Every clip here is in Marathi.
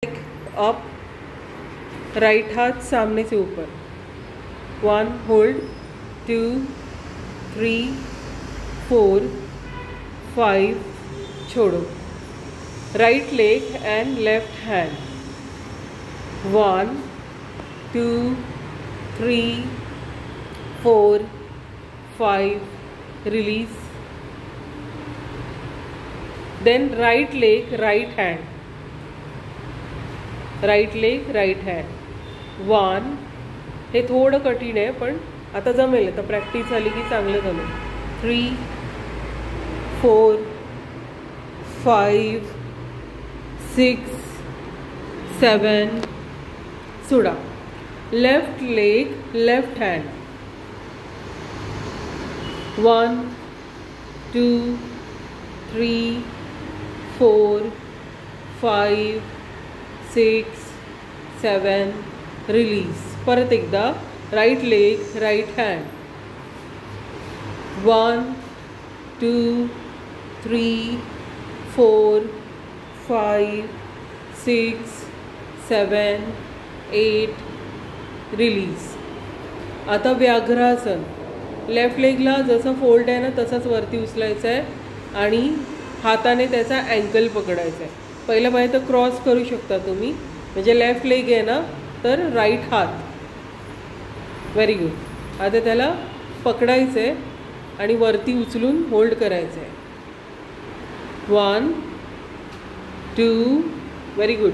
अप, राइट हाथ सामने से ऊपर, 1 होल्ड, 2 3 4 5 छोड़ो, right leg and left hand, 1 2 3 4 5 release, then right leg right hand, right leg right hand, 1 हे थोडं कठीण आहे पण आता जमेल, आता प्रॅक्टिस झाली की चांगलं जमेल, 3 4 5 6 7 सोडा, left leg left hand, 1 2 3 4 5 6 7 release, परत एकदा right leg right hand, 1 2 3 4 5 6 7 8 release. आता व्याघ्रासन, लेफ्ट लेगला जसं फोल्ड आहे ना तसंच वरती उचलायचं आहे आणि हाताने त्याचा अँकल पकडायचा आहे. पहिलं पाहिजे तर क्रॉस करू शकता तुम्ही, म्हणजे लेफ्ट लेग आहे ना तर राईट हात, व्हेरी गुड. आता त्याला पकडायचं आहे आणि वरती उचलून होल्ड करायचं आहे, 1 2 व्हेरी गुड,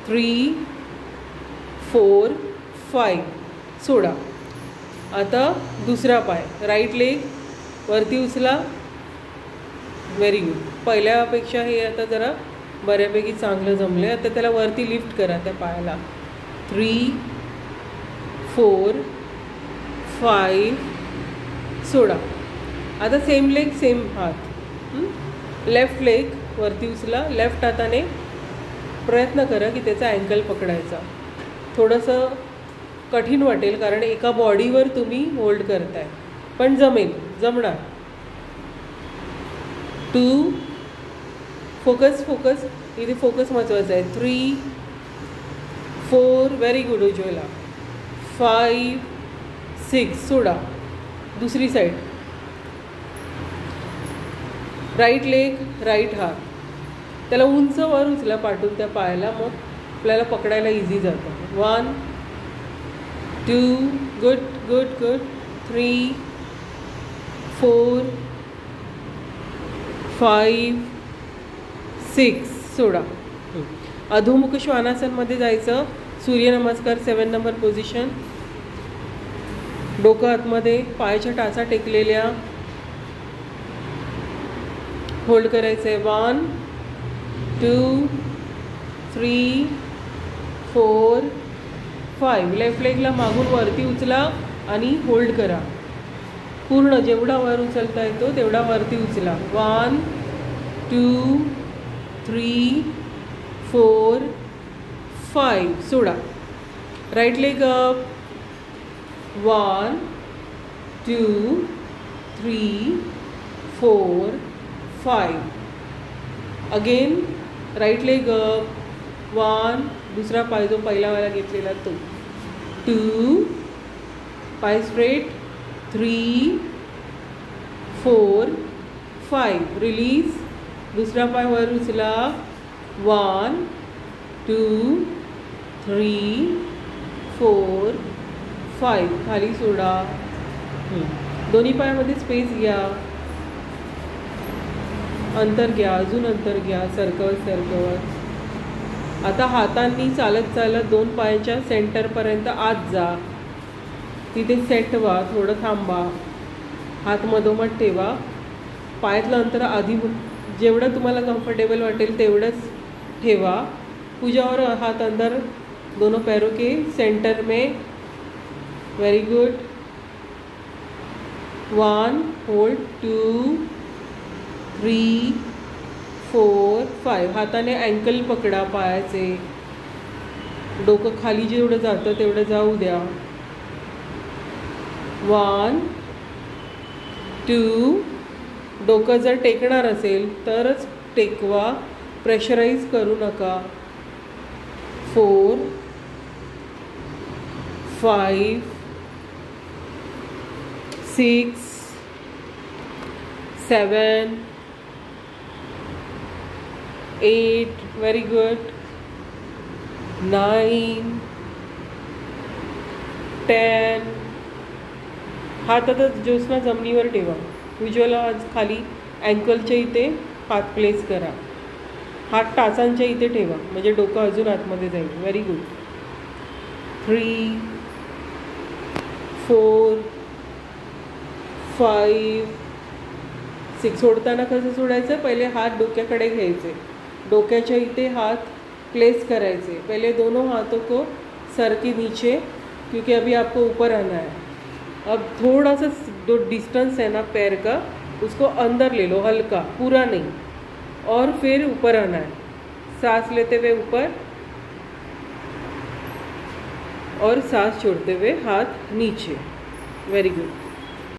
3 4 5 सोडा. आता दुसरा पाय, राईट लेग वरती उचला, व्हेरी गुड. पहिल्यापेक्षा हे आता जरा बऱ्यापैकी चांगलं जमलं आहे. आता त्याला वरती लिफ्ट करा त्या पायाला, 3 4 5 सोडा. आता सेम लेग सेम हात, लेफ्ट लेग वरती उचला, लेफ्ट हाताने प्रयत्न करा की त्याचा अँकल पकडायचा. थोडंसं कठीण वाटेल कारण एका बॉडीवर तुम्ही होल्ड करताय, पण जमेल, जमणार. 2 फोकस फोकस, इथे फोकस महत्त्वाचा आहे, 3 4 व्हेरी गुड उज्ज्वला, 5 6 सोडा. दुसरी साईड, राईट लेग राईट हात, त्याला उंच वर उचला पाठवून त्या पायाला, मग आपल्याला पकडायला इझी जातं. 1 2 गुड गुड गुड, 3 4 5 6 सोडा. अधोमुख श्वानासनमध्ये जायचं, सूर्यनमस्कार 7 नंबर पोझिशन, डोकं आतमध्ये, पायाच्या टाचा टेकलेल्या, होल्ड करायचं आहे, 1 2 3 4 5. लेफ्ट लेगला मागून वरती उचला आणि होल्ड करा, पूर्ण जेवढा वर उचलता येतो तेवढा वरती उचला, 1 2 3 4 5 सोडा. Right leg up, 1 2 3 4 5. Again right leg up, 1 दुसरा पाय जो पहिला वाला घेतलेला तो, 2 पाय स्ट्रेट, 3 4 5 रिलीज. दुसरा पाय वर उचला, 1 2 3 4 5 खाली सोडा. दोन्ही पायामध्ये स्पेस घ्या, अंतर घ्या, अजून अंतर घ्या, सरकवत सरकवत. आता हातांनी चालत चालत 2 पायांच्या सेंटरपर्यंत आत जा, तिथे सेट व्हा, थोडं थांबा, हात मधोमध ठेवा, पायातलं अंतर आधी जेवढं तुम्हाला कम्फर्टेबल वाटेल तेवढंच ठेवा. पूजावर हाथ अंदर, दोनों पैरों के सेंटर में, वेरी गुड. 1 होल्ड, 2 3 4 5. हाताने अँकल पकडा पायाचे, डोकं खाली जेवढं जातं तेवढं जाऊ द्या. 1 2 डोकं जर टेकणार असेल तरच टेकवा, प्रेशराईज करू नका. 4 5 6 7 8 very good 9 10 हात आता ज्योत्स्ना जमिनीवर ठेवा. उज्ज्वला आज खाली अँकलच्या इथे हात प्लेस करा. हात टाचांच्या इथे ठेवा म्हणजे डोकं अजून आतमध्ये जाईल. Very good. 3 4 5 6 सोडताना कसं सोडायचं? पहिले हात डोक्याकडे घ्यायचे, डोक्याच्या इथे हात प्लेस करायचे. पहले दोनों हाथों को सर के नीचे, क्योंकि अभी आपको ऊपर आना है. अब थोड़ा सा जो डिस्टेंस है ना पैर का, उसको अंदर ले लो, हल्का, पूरा नहीं, और फिर ऊपर आना है. सांस लेते हुए ऊपर और सांस छोड़ते हुए हाथ नीचे. Very good.